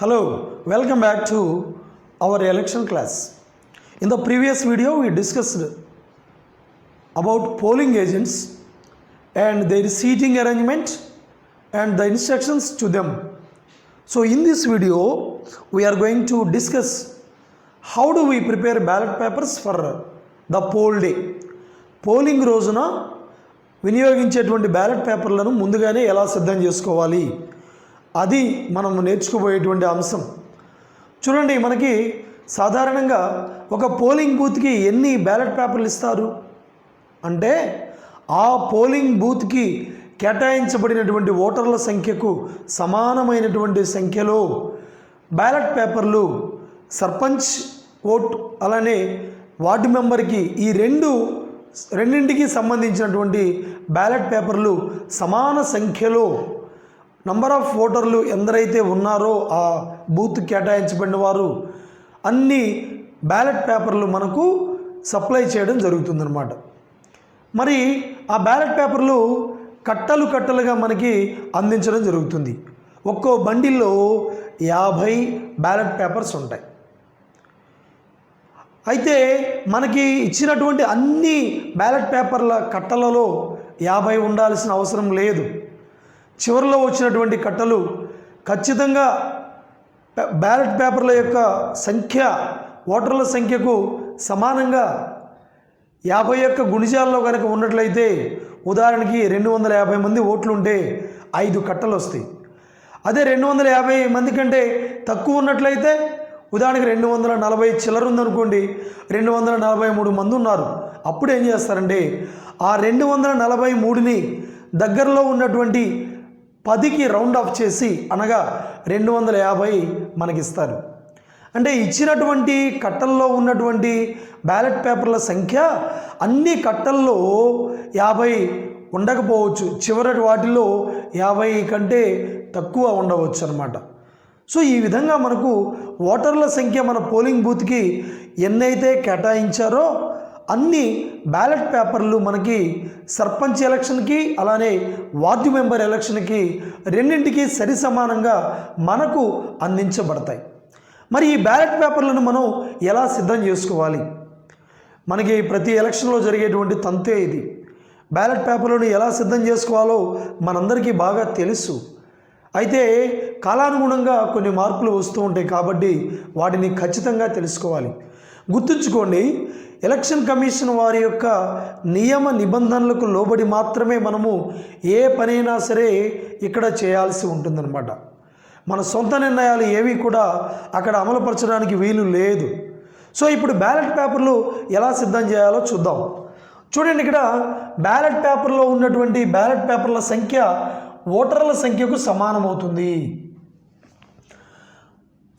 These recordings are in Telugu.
Hello, welcome back to our election class. In the previous video, we discussed about polling agents and their seating arrangement and the instructions to them. So in this video, we are going to discuss how do we prepare ballot papers for the poll day. Polling రోజున వినియోగించేటువంటి బ్యాలెట్ పేపర్లను ముందుగానే ఎలా సిద్ధం చేసుకోవాలి, అది మనం నేర్చుకోబోయేటువంటి అంశం. చూడండి, మనకి సాధారణంగా ఒక పోలింగ్ బూత్కి ఎన్ని బ్యాలెట్ పేపర్లు ఇస్తారు అంటే, ఆ పోలింగ్ బూత్కి కేటాయించబడినటువంటి ఓటర్ల సంఖ్యకు సమానమైనటువంటి సంఖ్యలో బ్యాలెట్ పేపర్లు సర్పంచ్ ఓట్ అలానే వార్డు మెంబర్కి ఈ రెండింటికి సంబంధించినటువంటి బ్యాలెట్ పేపర్లు సమాన సంఖ్యలో నంబర్ ఆఫ్ ఓటర్లు ఎందరైతే ఉన్నారో ఆ బూత్ కేటాయించబడిన వారు అన్ని బ్యాలెట్ పేపర్లు మనకు సప్లై చేయడం జరుగుతుందన్నమాట. మరి ఆ బ్యాలెట్ పేపర్లు కట్టలుగా మనకి అందించడం జరుగుతుంది. ఒక్కో బండిల్లో 50 బ్యాలెట్ పేపర్స్ ఉంటాయి. అయితే మనకి ఇచ్చినటువంటి అన్ని బ్యాలెట్ పేపర్ల కట్టలలో 50 ఉండాల్సిన అవసరం లేదు. చివరిలో వచ్చినటువంటి కట్టలు ఖచ్చితంగా బ్యాలెట్ పేపర్ల యొక్క సంఖ్య ఓటర్ల సంఖ్యకు సమానంగా 51 గుణిజాల్లో కనుక ఉన్నట్లయితే, ఉదాహరణకి 250 మంది ఓట్లు ఉంటే 5 కట్టలు వస్తాయి. అదే 250 మంది కంటే తక్కువ ఉన్నట్లయితే, ఉదాహరణకి 240 చిల్లర ఉందనుకోండి, 243 మంది ఉన్నారు. అప్పుడు ఏం చేస్తారంటే, ఆ 243ని దగ్గరలో ఉన్నటువంటి 10కి రౌండ్ ఆఫ్ చేసి, అనగా 250 మనకిస్తారు. అంటే ఇచ్చినటువంటి కట్టల్లో ఉన్నటువంటి బ్యాలెట్ పేపర్ల సంఖ్య అన్ని కట్టల్లో 50 ఉండకపోవచ్చు, చివరి వాటిల్లో 50 కంటే తక్కువ ఉండవచ్చు అన్నమాట. సో ఈ విధంగా మనకు ఓటర్ల సంఖ్య మన పోలింగ్ బూత్కి ఎన్నైతే కేటాయించారో అన్ని బ్యాలెట్ పేపర్లు మనకి సర్పంచ్ ఎలక్షన్కి అలానే వార్డు మెంబర్ ఎలక్షన్కి రెండింటికి సరి సమానంగా మనకు అందించబడతాయి. మరి ఈ బ్యాలెట్ పేపర్లను మనం ఎలా సిద్ధం చేసుకోవాలి? మనకి ప్రతి ఎలక్షన్లో జరిగేటువంటి తంతే ఇది. బ్యాలెట్ పేపర్లను ఎలా సిద్ధం చేసుకోవాలో మనందరికీ బాగా తెలుసు. అయితే కాలానుగుణంగా కొన్ని మార్పులు వస్తూ ఉంటాయి కాబట్టి వాటిని ఖచ్చితంగా తెలుసుకోవాలి. గుర్తుంచుకోండి, ఎలక్షన్ కమిషన్ వారి యొక్క నియమ నిబంధనలకు లోబడి మాత్రమే మనము ఏ పనైనా సరే ఇక్కడ చేయాల్సి ఉంటుందన్నమాట. మన సొంత నిర్ణయాలు ఏవి కూడా అక్కడ అమలుపరచడానికి వీలు లేదు. సో ఇప్పుడు బ్యాలెట్ పేపర్లు ఎలా సిద్ధం చేయాలో చూద్దాం. చూడండి, ఇక్కడ బ్యాలెట్ పేపర్లో ఉన్నటువంటి బ్యాలెట్ పేపర్ల సంఖ్య ఓటర్ల సంఖ్యకు సమానమవుతుంది.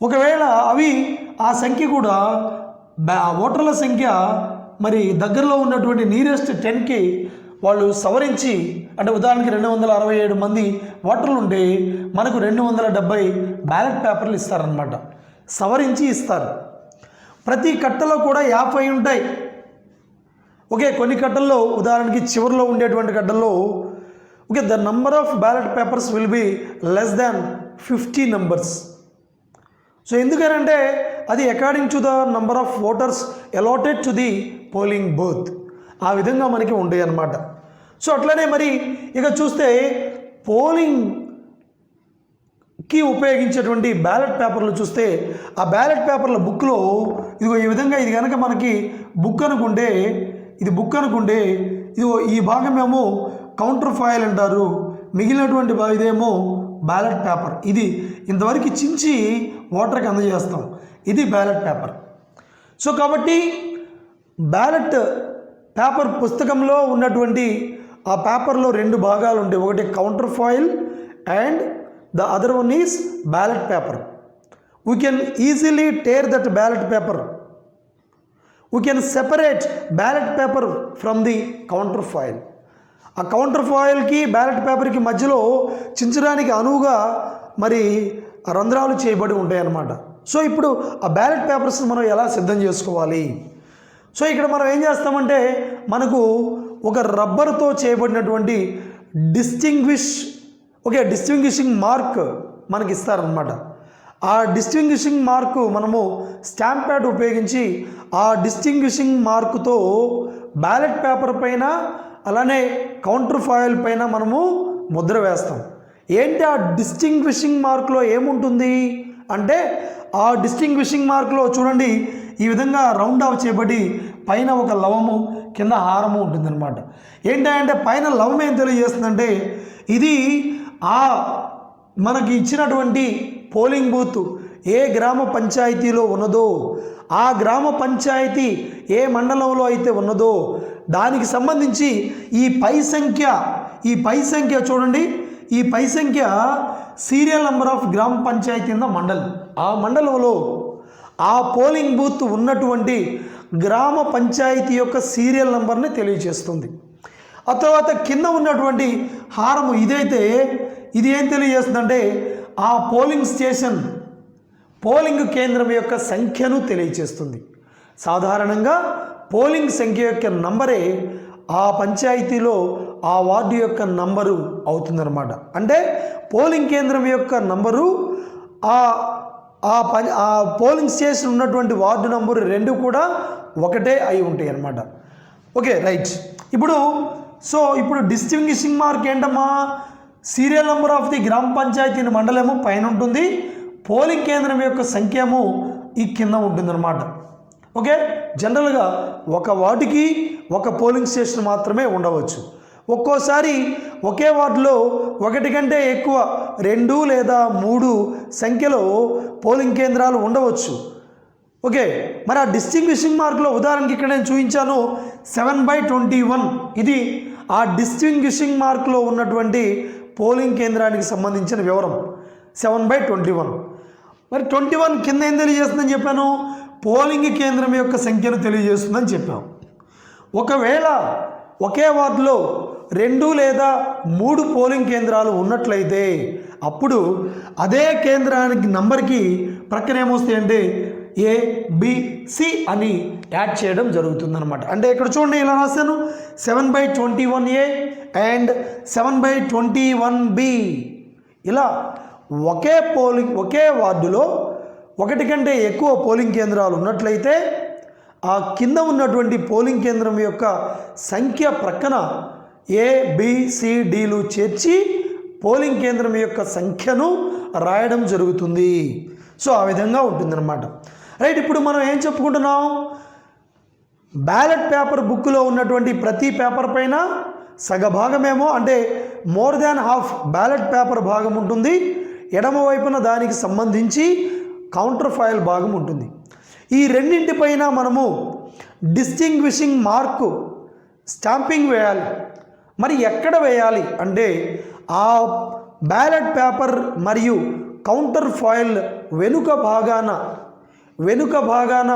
ఒకవేళ ఆ సంఖ్య కూడా ఓటర్ల సంఖ్య మరి దగ్గరలో ఉన్నటువంటి నియరెస్ట్ 10కి వాళ్ళు సవరించి, అంటే ఉదాహరణకి 267 మంది ఓటర్లు ఉంటే మనకు 270 బ్యాలెట్ పేపర్లు ఇస్తారనమాట. సవరించి ఇస్తారు. ప్రతి కట్టలో కూడా 50 ఉంటాయి. ఓకే, కొన్ని కట్టల్లో ఉదాహరణకి చివరిలో ఉండేటువంటి కట్టల్లో okay, the number of ballot papers will be less than 50 numbers. So ఎందుకనంటే అది according to the number of voters allotted to the polling booth. ఆ విధంగా మనకి ఉండేవి అన్నమాట. సో అట్లనే మరి ఇక చూస్తే పోలింగ్కి ఉపయోగించేటువంటి బ్యాలెట్ పేపర్లు చూస్తే, ఆ బ్యాలెట్ పేపర్ల బుక్లో ఇదిగో ఈ విధంగా, ఇది కనుక మనకి బుక్ అనుకుంటే, ఇదిగో ఈ భాగమేమో కౌంటర్ ఫాయిల్ అంటారు, మిగిలినటువంటి ఇదేమో బ్యాలెట్ పేపర్. ఇది ఇంతవరకు చించి ఓటర్కి అందజేస్తాం. ఇది బ్యాలెట్ పేపర్. సో కాబట్టి బ్యాలెట్ పేపర్ పుస్తకంలో ఉన్నటువంటి ఆ పేపర్లో 2 భాగాలు ఉంటాయి. ఒకటి counter foil and the other one is ballot paper. We can easily tear that ballot paper. We can separate ballot paper from the counter foil. ఆ కౌంటర్ ఫాయిల్కి బ్యాలెట్ పేపర్కి మధ్యలో చించడానికి అనువుగా మరి రంధ్రాలు చేయబడి ఉంటాయి అన్నమాట. సో ఇప్పుడు ఆ బ్యాలెట్ పేపర్స్ని మనం ఎలా సిద్ధం చేసుకోవాలి? సో ఇక్కడ మనం ఏం చేస్తామంటే, మనకు ఒక రబ్బర్తో చేయబడినటువంటి డిస్టింగ్విషింగ్ మార్క్ మనకి ఇస్తారనమాట. ఆ డిస్టింగ్విషింగ్ మార్కు మనము స్టాంప్ ప్యాడ్ ఉపయోగించి ఆ డిస్టింగ్విషింగ్ మార్కుతో బ్యాలెట్ పేపర్ పైన అలానే కౌంటర్ ఫాయిల్ పైన మనము ముద్ర వేస్తాం. ఏంటి ఆ డిస్టింగ్విషింగ్ మార్కులో ఏముంటుంది అంటే, ఆ డిస్టింగ్విషింగ్ మార్కులో చూడండి ఈ విధంగా రౌండ్ ఆఫ్ చేయబడి పైన ఒక లవము కింద హారము ఉంటుందన్నమాట. ఏంటంటే పైన లవం ఏం తెలియజేస్తుందంటే, ఇది మనకి ఇచ్చినటువంటి పోలింగ్ బూత్ ఏ గ్రామ పంచాయతీలో ఉన్నదో, ఆ గ్రామ పంచాయతీ ఏ మండలంలో అయితే ఉన్నదో దానికి సంబంధించి ఈ పై సంఖ్య చూడండి, ఈ పై సంఖ్య సీరియల్ నెంబర్ ఆఫ్ గ్రామ పంచాయతీ ఇన్ ద మండల్. ఆ మండలంలో ఆ పోలింగ్ బూత్ ఉన్నటువంటి గ్రామ పంచాయతీ యొక్క సీరియల్ నెంబర్ని తెలియజేస్తుంది. ఆ తర్వాత కింద ఉన్నటువంటి హారము ఇది ఏం తెలియజేస్తుందంటే, ఆ పోలింగ్ స్టేషన్ పోలింగ్ కేంద్రం యొక్క సంఖ్యను తెలియజేస్తుంది. సాధారణంగా పోలింగ్ సంఖ్య యొక్క నంబరే ఆ పంచాయతీలో ఆ వార్డు యొక్క నంబరు అవుతుందన్నమాట. అంటే పోలింగ్ కేంద్రం యొక్క నంబరు ఆ పోలింగ్ స్టేషన్ ఉన్నటువంటి వార్డు నంబరు రెండు కూడా ఒకటే అయి ఉంటాయి అన్నమాట. Okay, right. ఇప్పుడు డిస్టింగ్విషింగ్ మార్క్ ఏంటమ్మా, సీరియల్ నెంబర్ ఆఫ్ ది గ్రామ పంచాయతీ మండలము పైన ఉంటుంది, పోలింగ్ కేంద్రం యొక్క సంఖ్యము ఈ కింద ఉంటుందన్నమాట. ఓకే, జనరల్గా ఒక వార్డుకి ఒక పోలింగ్ స్టేషన్ మాత్రమే ఉండవచ్చు. ఒక్కోసారి ఒకే వార్డులో ఒకటి కంటే ఎక్కువ 2 లేదా 3 సంఖ్యలో పోలింగ్ కేంద్రాలు ఉండవచ్చు. ఓకే, మరి ఆ డిస్టింగ్విషింగ్ మార్కులో ఉదాహరణకి ఇక్కడ నేను చూపించాను 7/21. ఇది ఆ డిస్టింగ్విషింగ్ మార్కులో ఉన్నటువంటి పోలింగ్ కేంద్రానికి సంబంధించిన వివరం 7/21. మరి 21 కింద ఏం తెలియజేస్తుందని చెప్పాను, పోలింగ్ కేంద్రం యొక్క సంఖ్యను తెలియజేస్తుందని చెప్పాము. ఒకవేళ ఒకే వార్డులో 2 లేదా 3 పోలింగ్ కేంద్రాలు ఉన్నట్లయితే అప్పుడు అదే కేంద్రానికి నంబర్కి ప్రక్కన ఏమొస్తాయంటే ABC అని యాడ్ చేయడం జరుగుతుందన్నమాట. అంటే ఇక్కడ చూడండి ఇలా రాశాను 7/21A అండ్ 7/21B. ఇలా ఒకే వార్డులో ఒకటి కంటే ఎక్కువ పోలింగ్ కేంద్రాలు ఉన్నట్లయితే ఆ కింద ఉన్నటువంటి పోలింగ్ కేంద్రం యొక్క సంఖ్య ప్రక్కన ABCDలు చేర్చి పోలింగ్ కేంద్రం యొక్క సంఖ్యను రాయడం జరుగుతుంది. సో ఆ విధంగా ఉంటుందన్నమాట. రైట్, ఇప్పుడు మనం ఏం చెప్పుకుంటున్నాం, బ్యాలెట్ పేపర్ బుక్లో ఉన్నటువంటి ప్రతి పేపర్ పైన సగభాగమేమో అంటే more than half ballot paper భాగం ఉంటుంది, ఎడమ వైపున దానికి సంబంధించి కౌంటర్ ఫాయిల్ భాగం ఉంటుంది. ఈ రెండింటిపైన మనము డిస్టింగ్విషింగ్ మార్కు స్టాంపింగ్ వేయాలి. మరి ఎక్కడ వేయాలి అంటే ఆ బ్యాలెట్ పేపర్ మరియు కౌంటర్ ఫాయిల్ వెనుక భాగాన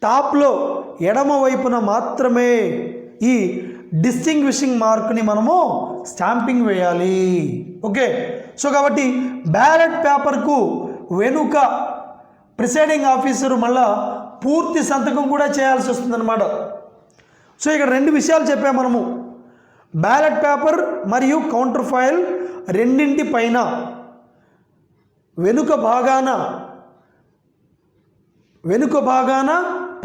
టాప్లో ఎడమ వైపున మాత్రమే ఈ డిస్టింగ్విషింగ్ మార్క్ని మనము స్టాంపింగ్ వేయాలి. ఓకే, సో కాబట్టి బ్యాలెట్ పేపర్కు వెనుక ప్రిసైడింగ్ ఆఫీసరు మళ్ళా పూర్తి సంతకం కూడా చేయాల్సి వస్తుందన్నమాట. సో ఇక్కడ 2 విషయాలు చెప్పాము మనము, బ్యాలెట్ పేపర్ మరియు కౌంటర్ ఫాయిల్ రెండింటి పైన వెనుక భాగాన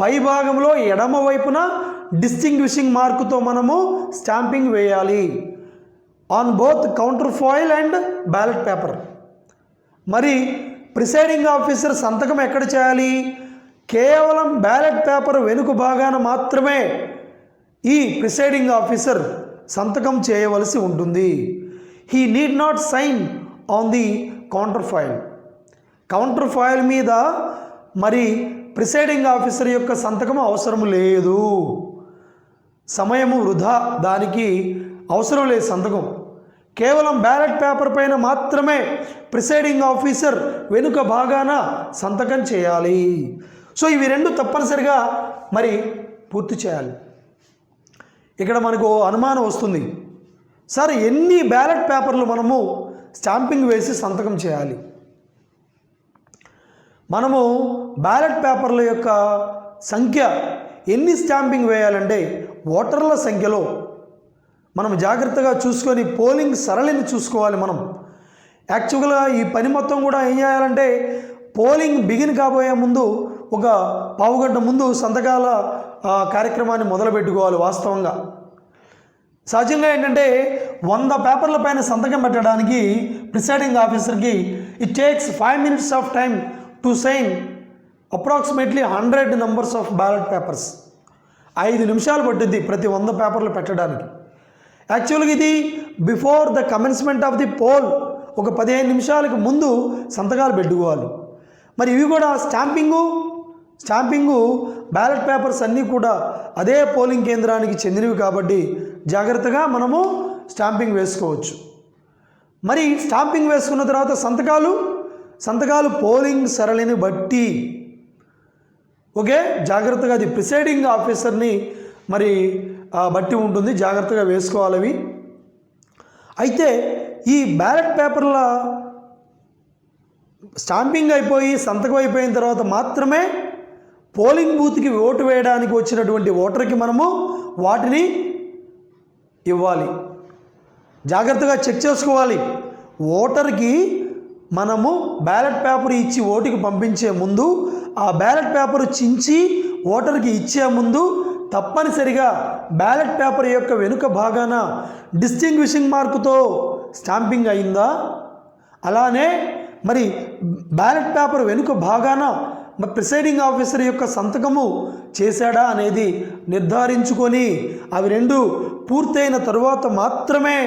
పై భాగంలో ఎడమ వైపున డిస్టింగ్విషింగ్ మార్కుతో మనము స్టాంపింగ్ వేయాలి on both counter foil and ballot paper. మరి ప్రిసైడింగ్ ఆఫీసర్ సంతకం ఎక్కడ చేయాలి, కేవలం బ్యాలెట్ పేపర్ వెనుక భాగాన మాత్రమే ఈ ప్రిసైడింగ్ ఆఫీసర్ సంతకం చేయవలసి ఉంటుంది. He need not sign on the counterfoil మీద మరి ప్రిసైడింగ్ ఆఫీసర్ యొక్క సంతకం అవసరం లేదు, సమయము వృధా, దానికి అవసరం లేదు సంతకం. కేవలం బ్యాలెట్ పేపర్ పైన మాత్రమే ప్రిసైడింగ్ ఆఫీసర్ వెనుక భాగాన సంతకం చేయాలి. సో ఇవి 2 తప్పనిసరిగా మరి పూర్తి చేయాలి. ఇక్కడ మనకు అనుమానం వస్తుంది, సార్ ఎన్ని బ్యాలెట్ పేపర్లు మనము స్టాంపింగ్ వేసి సంతకం చేయాలి? మనము బ్యాలెట్ పేపర్ల యొక్క సంఖ్య ఎన్ని స్టాంపింగ్ వేయాలంటే ఓటర్ల సంఖ్యలో మనం జాగ్రత్తగా చూసుకొని పోలింగ్ సరళిని చూసుకోవాలి. మనం యాక్చువల్గా ఈ పని మొత్తం కూడా ఏం చేయాలంటే పోలింగ్ బిగిన్ కాబోయే ముందు ఒక పావుగంట ముందు సంతకాల కార్యక్రమాన్ని మొదలుపెట్టుకోవాలి. వాస్తవంగా సహజంగా ఏంటంటే 100 పేపర్ల పైన సంతకం పెట్టడానికి ప్రిసైడింగ్ ఆఫీసర్కి it takes 5 minutes of time to sign approximately 100 numbers of ballot papers. 5 నిమిషాలు పట్టుద్ది ప్రతి 100 పేపర్లు పెట్టడానికి. యాక్చువల్గా ఇది before the commencement of the poll ఒక 15 నిమిషాలకు ముందు సంతకాలు పెట్టుకోవాలి. మరి ఇవి కూడా స్టాంపింగు బ్యాలెట్ పేపర్స్ అన్నీ కూడా అదే పోలింగ్ కేంద్రానికి చెందినవి కాబట్టి జాగ్రత్తగా మనము స్టాంపింగ్ వేసుకోవచ్చు. మరి స్టాంపింగ్ వేసుకున్న తర్వాత సంతకాలు పోలింగ్ సరళిని బట్టి ఓకే జాగ్రత్తగా అది ప్రిసైడింగ్ ఆఫీసర్ని మరి బట్టి ఉంటుంది, జాగ్రత్తగా వేసుకోవాలి అవి. అయితే ఈ బ్యాలెట్ పేపర్ల స్టాంపింగ్ అయిపోయి సంతకం అయిపోయిన తర్వాత మాత్రమే పోలింగ్ బూత్కి ఓటు వేయడానికి వచ్చినటువంటి ఓటర్కి మనము వాటిని ఇవ్వాలి. జాగ్రత్తగా చెక్ చేసుకోవాలి. ఓటర్కి మనము బ్యాలెట్ పేపర్ ఇచ్చి ఓటుకి పంపించే ముందు ఆ బ్యాలెట్ పేపర్ చించి ఓటర్కి ఇచ్చే ముందు తప్పనిసరిగా బ్యాలెట్ పేపర్ యొక్క వెనుక భాగాన డిస్టింగ్విషింగ్ మార్కుతో స్టాంపింగ్ అయిందా, అలానే మరి బ్యాలెట్ పేపర్ వెనుక భాగాన ప్రిసైడింగ్ ఆఫీసర్ యొక్క సంతకము చేశాడా అనేది నిర్ధారించుకొని అవి రెండు పూర్తయిన తరువాత మాత్రమే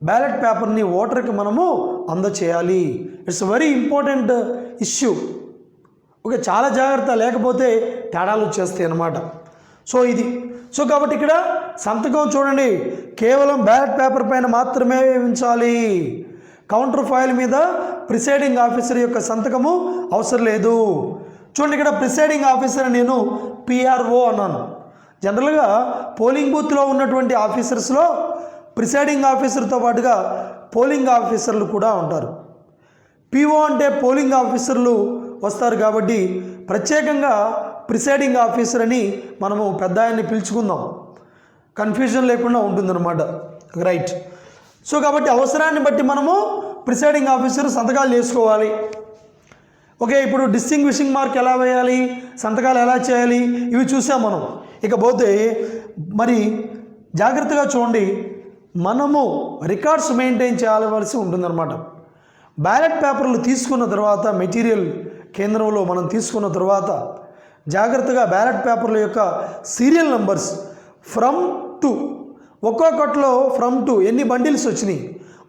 బ్యాలెట్ పేపర్ని ఓటర్కి మనము అందచేయాలి. It's very important issue. Okay, చాలా జాగ్రత్త, లేకపోతే తేడాలు వచ్చేస్తాయి అన్నమాట. సో కాబట్టి ఇక్కడ సంతకం చూడండి, కేవలం బ్యాలెట్ పేపర్ పైన మాత్రమే ఉంచాలి. కౌంటర్ ఫైల్ మీద ప్రిసైడింగ్ ఆఫీసర్ యొక్క సంతకము అవసరం లేదు. చూడండి, ఇక్కడ ప్రిసైడింగ్ ఆఫీసర్ నేను PRO అన్నాను. జనరల్గా పోలింగ్ బూత్లో ఉన్నటువంటి ఆఫీసర్స్లో ప్రిసైడింగ్ ఆఫీసర్తో పాటుగా పోలింగ్ ఆఫీసర్లు కూడా ఉంటారు. PO అంటే పోలింగ్ ఆఫీసర్లు వస్తారు కాబట్టి ప్రత్యేకంగా ప్రిసైడింగ్ ఆఫీసర్ అని మనము పెద్ద ఆయన్ని పిలుచుకుందాం, కన్ఫ్యూజన్ లేకుండా ఉంటుందన్నమాట. రైట్. సో కాబట్టి అవసరాన్ని బట్టి మనము ప్రిసైడింగ్ ఆఫీసర్ సంతకాలు చేసుకోవాలి. ఓకే, ఇప్పుడు డిస్టింగ్విషింగ్ మార్క్ ఎలా వేయాలి, సంతకాలు ఎలా చేయాలి, ఇవి చూసాం మనం. ఇకపోతే మరి జాగ్రత్తగా చూడండి, మనము రికార్డ్స్ మెయింటైన్ చేయవలసి ఉంటుందన్నమాట. బ్యాలెట్ పేపర్లు తీసుకున్న తర్వాత మెటీరియల్ కేంద్రంలో మనం తీసుకున్న తర్వాత జాగ్రత్తగా బ్యాలెట్ పేపర్ల యొక్క సీరియల్ నంబర్స్ ఫ్రమ్ టు, ఒక్కొక్కట్లో ఫ్రమ్ టు ఎన్ని బండిల్స్ వచ్చినాయి,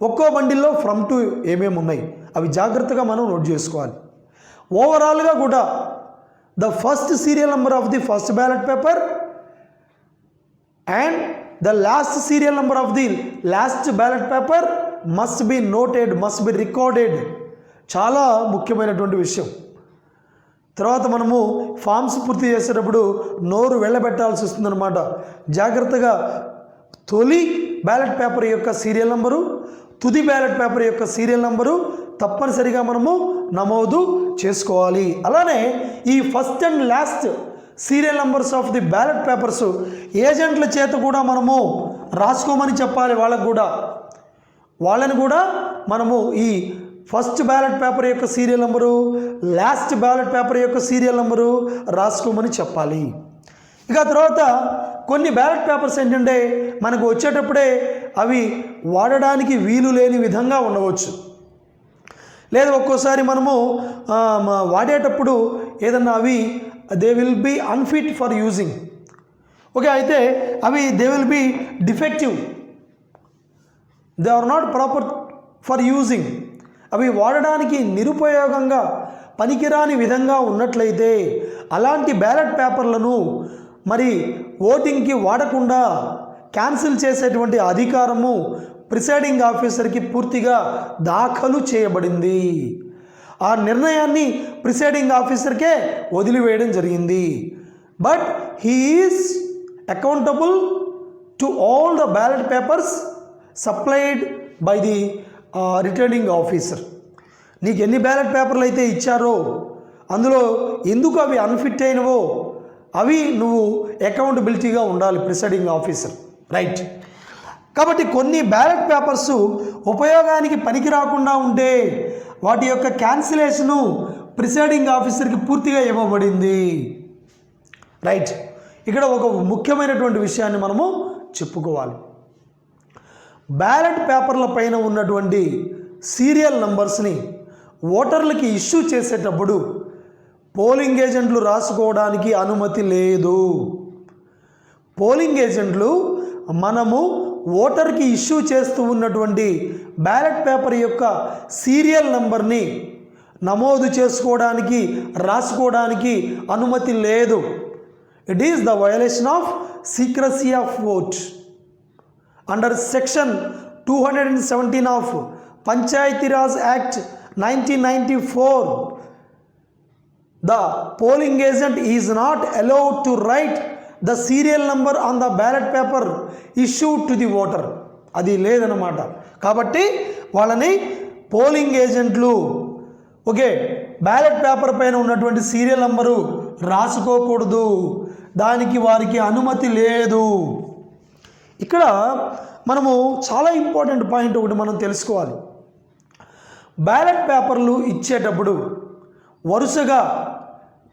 ఒక్కో బండిల్లో ఫ్రమ్ టు ఏమేమి ఉన్నాయి అవి జాగ్రత్తగా మనం నోట్ చేసుకోవాలి. ఓవరాల్గా కూడా the first serial number of the first ballot paper and the last serial number of the last ballot paper must be noted, must be recorded. చాలా ముఖ్యమైనటువంటి విషయం. తర్వాత మనము ఫామ్స్ పూర్తి చేసేటప్పుడు నోరు వెళ్ళబెట్టాల్సి వస్తుందన్నమాట. జాగ్రత్తగా తొలి బ్యాలెట్ పేపర్ యొక్క సీరియల్ నెంబరు, తుది బ్యాలెట్ పేపర్ యొక్క సీరియల్ నెంబరు తప్పనిసరిగా మనము నమోదు చేసుకోవాలి. అలానే ఈ first and last serial numbers of the ballot papers ఏజెంట్ల చేత కూడా మనము రాసుకోమని చెప్పాలి. వాళ్ళని కూడా మనము ఈ ఫస్ట్ బ్యాలెట్ పేపర్ యొక్క serial number, last ballot paper యొక్క సీరియల్ నెంబరు రాసుకోమని చెప్పాలి. ఇక తర్వాత కొన్ని బ్యాలెట్ పేపర్స్ ఏంటంటే మనకు వచ్చేటప్పుడే అవి వాడడానికి వీలు లేని విధంగా ఉండవచ్చు, లేదా ఒక్కోసారి మనము వాడేటప్పుడు ఏదన్నా అవి they will be unfit for using. Okay, అయితే అవి they will be defective, they are not proper for using. అవి వాడడానికి నిరుపయోగంగా పనికిరాని విధంగా ఉన్నట్లయితే అలాంటి బ్యాలెట్ పేపర్లను మరి ఓటింగ్కి వాడకుండా క్యాన్సిల్ చేసేటువంటి అధికారము ప్రిసైడింగ్ ఆఫీసర్కి పూర్తిగా దాఖలు చేయబడింది. ఆ నిర్ణయాన్ని ప్రిసైడింగ్ ఆఫీసర్కే వదిలివేయడం జరిగింది. But he is accountable to all the ballot papers supplied by the returning officer. నీకు ఎన్ని బ్యాలెట్ పేపర్లు అయితే ఇచ్చారో అందులో ఎందుకు అవి అన్ఫిట్ అయినవో అవి నువ్వు అకౌంటబిలిటీగా ఉండాలి ప్రిసైడింగ్ ఆఫీసర్. రైట్. కాబట్టి కొన్ని బ్యాలెట్ పేపర్స్ ఉపయోగానికి పనికి రాకుండా ఉంటే వాటి యొక్క క్యాన్సిలేషను ప్రిసైడింగ్ ఆఫీసర్కి పూర్తిగా ఇవ్వబడింది. రైట్, ఇక్కడ ఒక ముఖ్యమైనటువంటి విషయాన్ని మనము చెప్పుకోవాలి. బ్యాలెట్ పేపర్ల పైన ఉన్నటువంటి సీరియల్ నంబర్స్ని ఓటర్లకి ఇష్యూ చేసేటప్పుడు పోలింగ్ ఏజెంట్లు రాసుకోవడానికి అనుమతి లేదు. పోలింగ్ ఏజెంట్లు మనము ఓటర్కి ఇష్యూ చేస్తూ ఉన్నటువంటి బ్యాలెట్ పేపర్ యొక్క సీరియల్ నంబర్ని నమోదు చేసుకోవడానికి రాసుకోవడానికి అనుమతి లేదు. It is the violation of secrecy of vote under section 217 of Panchayati Raj act 1994. The polling agent is not allowed to write the serial number on the ballot paper issued to the voter. అది లేదన్నమాట. కాబట్టి వాళ్ళని పోలింగ్ ఏజెంట్లు బ్యాలెట్ పేపర్ పైన ఉన్నటువంటి సీరియల్ నంబరు రాసుకోకూడదు, దానికి వారికి అనుమతి లేదు. ఇక్కడ మనము చాలా ఇంపార్టెంట్ పాయింట్ ఒకటి మనం తెలుసుకోవాలి. బ్యాలెట్ పేపర్లు ఇచ్చేటప్పుడు వరుసగా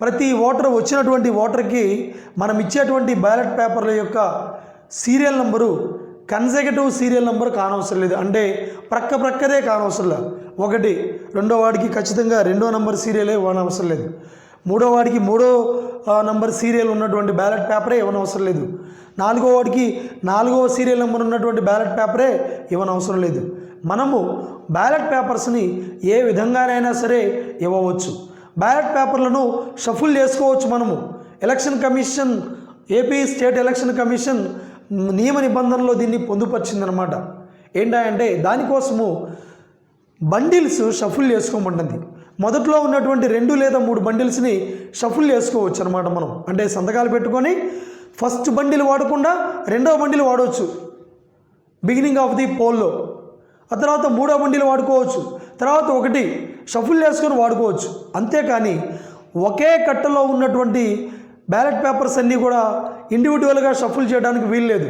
ప్రతి ఓటర్ వచ్చినటువంటి ఓటర్కి మనం ఇచ్చేటువంటి బ్యాలెట్ పేపర్ల యొక్క serial number consecutive serial number కానవసరం లేదు. అంటే ప్రక్కదే కానవసరం లేదు. ఒకటి రెండో వాడికి ఖచ్చితంగా రెండో నంబర్ సీరియలే ఇవ్వనవసరం లేదు. మూడో వాడికి మూడో నంబర్ సీరియల్ ఉన్నటువంటి బ్యాలెట్ పేపరే ఇవ్వనవసరం లేదు. నాలుగో వాడికి నాలుగో సీరియల్ నెంబర్ ఉన్నటువంటి బ్యాలెట్ పేపరే ఇవ్వనవసరం లేదు. మనము బ్యాలెట్ పేపర్స్ని ఏ విధంగానైనా సరే ఇవ్వవచ్చు. బ్యాలెట్ పేపర్లను షఫుల్ చేసుకోవచ్చు. మనము election commission, AP state election commission నియమ నిబంధనలో దీన్ని పొందుపరిచిందనమాట. ఏంటంటే దానికోసము బండిల్స్ షఫుల్ చేసుకోమంటుంది. మొదట్లో ఉన్నటువంటి 2 లేదా 3 బండిల్స్ని షఫుల్ చేసుకోవచ్చు అనమాట. మనం అంటే సంతకాలు పెట్టుకొని ఫస్ట్ బండిల్ వాడకుండా రెండవ బండిల్ వాడవచ్చు బిగినింగ్ ఆఫ్ ది పోల్లో. ఆ తర్వాత మూడో బండిలు వాడుకోవచ్చు, తర్వాత ఒకటి షఫుల్ చేసుకొని వాడుకోవచ్చు. అంతేకాని ఒకే కట్టలో ఉన్నటువంటి బ్యాలెట్ పేపర్స్ అన్నీ కూడా ఇండివిజువల్గా షఫుల్ చేయడానికి వీల్లేదు.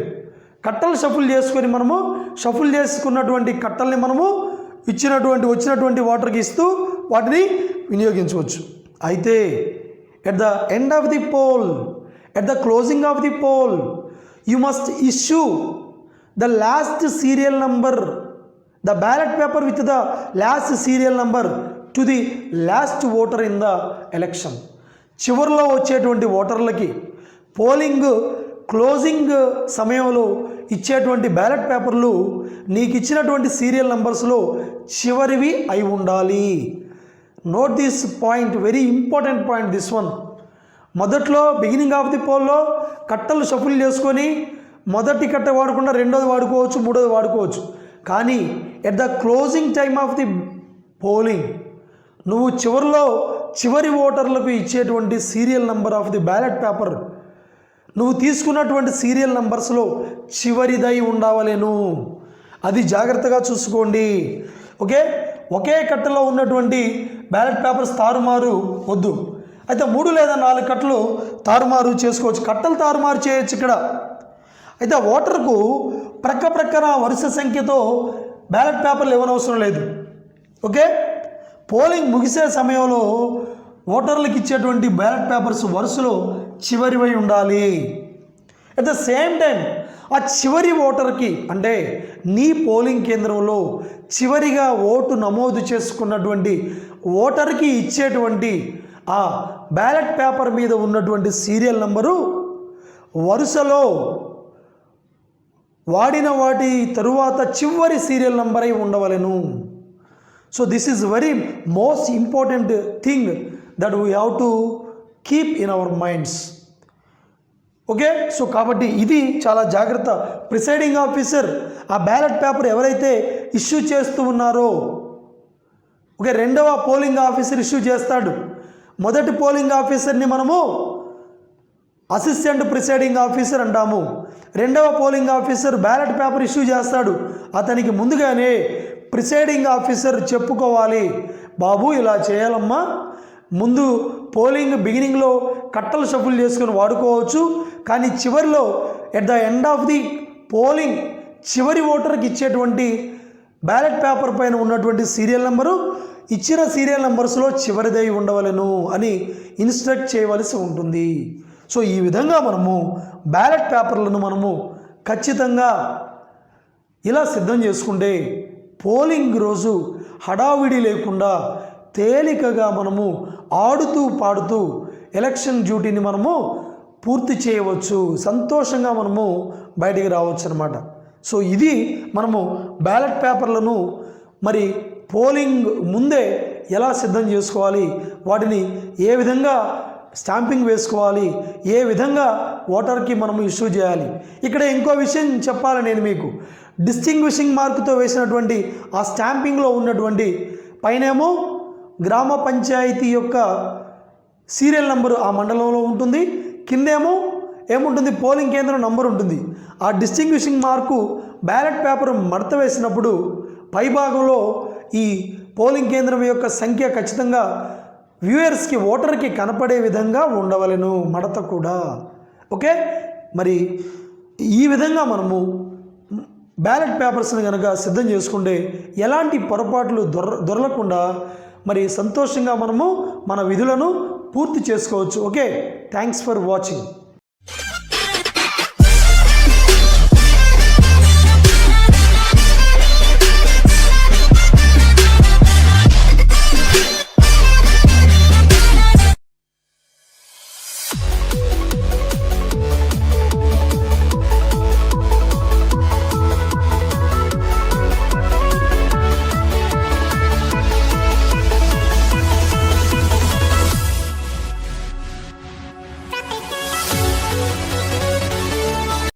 కట్టలు షఫుల్ చేసుకొని మనము షఫుల్ చేసుకున్నటువంటి కట్టల్ని మనము వచ్చినటువంటి వాటర్కి ఇస్తూ వాటిని వినియోగించవచ్చు. అయితే at the end of the poll, at the closing of the poll, you must issue the last serial number, the ballot paper with the last serial number to the last voter in the election. చివరిలో వచ్చేటువంటి ఓటర్లకి పోలింగ్ క్లోజింగ్ సమయంలో ఇచ్చేటువంటి బ్యాలెట్ పేపర్లు నీకు ఇచ్చినటువంటి సీరియల్ నంబర్స్లో చివరివి అయి ఉండాలి. Note this point, very important point this one. మొదట్లో బిగినింగ్ ఆఫ్ ది పోల్లో కట్టలు షఫుల్ చేసుకొని మొదటి కట్ట వాడకుండా రెండోది వాడుకోవచ్చు, మూడోది వాడుకోవచ్చు. కానీ at the closing time of the polling నువ్వు చివరి ఓటర్లకు ఇచ్చేటువంటి serial number of the ballot paper నువ్వు తీసుకున్నటువంటి సీరియల్ నంబర్స్లో చివరిదై ఉండవలేను. అది జాగ్రత్తగా చూసుకోండి. ఒకే కట్టలో ఉన్నటువంటి బ్యాలెట్ పేపర్స్ తారుమారు వద్దు. అయితే 3 లేదా 4 కట్టలు తారుమారు చేసుకోవచ్చు, కట్టలు తారుమారు చేయొచ్చు ఇక్కడ. అయితే ఓటర్కు ప్రక్కన వరుస సంఖ్యతో బ్యాలెట్ పేపర్లు ఇవ్వనవసరం లేదు. పోలింగ్ ముగిసే సమయంలో ఓటర్లకు ఇచ్చేటువంటి బ్యాలెట్ పేపర్స్ వరుసలో చివరివై ఉండాలి. అట్ ద సేమ్ టైం ఆ చివరి ఓటర్కి, అంటే నీ పోలింగ్ కేంద్రంలో చివరిగా ఓటు నమోదు చేసుకున్నటువంటి ఓటర్కి ఇచ్చేటువంటి ఆ బ్యాలెట్ పేపర్ మీద ఉన్నటువంటి సీరియల్ నంబరు వరుసలో వాడిన వాటి తరువాత చివరి సీరియల్ నంబర్ అయి ఉండవలెను. So this is very most important thing that we have to keep in our minds. So కాబట్టి ఇది చాలా జాగ్రత్త. ప్రిసైడింగ్ ఆఫీసర్ ఆ బ్యాలెట్ పేపర్ ఎవరైతే ఇష్యూ చేస్తూ ఉన్నారో, రెండవ పోలింగ్ ఆఫీసర్ ఇష్యూ చేస్తాడు. మొదటి పోలింగ్ ఆఫీసర్ని మనము అసిస్టెంట్ ప్రిసైడింగ్ ఆఫీసర్ అంటాము. రెండవ polling officer ballot paper issue చేస్తాడు. అతనికి ముందుగానే ప్రిసైడింగ్ ఆఫీసర్ చెప్పుకోవాలి, బాబు ఇలా చేయాలమ్మా, ముందు పోలింగ్ బిగినింగ్లో కట్టలు షఫుల్ చేసుకొని వాడుకోవచ్చు, కానీ చివరిలో at the end of the polling చివరి ఓటర్కి ఇచ్చేటువంటి బ్యాలెట్ పేపర్ పైన ఉన్నటువంటి సీరియల్ నెంబరు ఇచ్చిన సీరియల్ నెంబర్స్లో చివరిదై ఉండవలెను అని ఇన్స్ట్రక్ట్ చేయవలసి ఉంటుంది. సో ఈ విధంగా మనము బ్యాలెట్ పేపర్లను మనము ఖచ్చితంగా ఇలా సిద్ధం చేసుకుంటే పోలింగ్ రోజు హడావిడి లేకుండా తేలికగా మనము ఆడుతూ పాడుతూ ఎలక్షన్ డ్యూటీని మనము పూర్తి చేయవచ్చు, సంతోషంగా మనము బయటికి రావచ్చు అన్నమాట. సో ఇది మనము బ్యాలెట్ పేపర్లను మరి పోలింగ్ ముందే ఎలా సిద్ధం చేసుకోవాలి, వాటిని ఏ విధంగా స్టాంపింగ్ వేసుకోవాలి, ఏ విధంగా ఓటర్కి మనము ఇష్యూ చేయాలి. ఇక్కడ ఇంకో విషయం చెప్పాలి నేను మీకు, డిస్టింగ్విషింగ్ మార్కుతో వేసినటువంటి ఆ స్టాంపింగ్లో ఉన్నటువంటి పైనేమో గ్రామ పంచాయతీ యొక్క సీరియల్ నెంబరు ఆ మండలంలో ఉంటుంది, కిందేమో ఏముంటుంది పోలింగ్ కేంద్రం నంబర్ ఉంటుంది. ఆ డిస్టింగ్విషింగ్ మార్కు బ్యాలెట్ పేపర్ మడత వేసినప్పుడు పైభాగంలో ఈ పోలింగ్ కేంద్రం యొక్క సంఖ్య ఖచ్చితంగా వ్యూయర్స్కి ఓటర్కి కనపడే విధంగా ఉండవలెను, మడత కూడా. ఓకే, మరి ఈ విధంగా మనము బ్యాలెట్ పేపర్స్ని కనుక సిద్ధం చేసుకుంటే ఎలాంటి పొరపాట్లు దొరలకుండా మరి సంతోషంగా మనము మన విధులను పూర్తి చేసుకోవచ్చు. Okay, thanks for watching.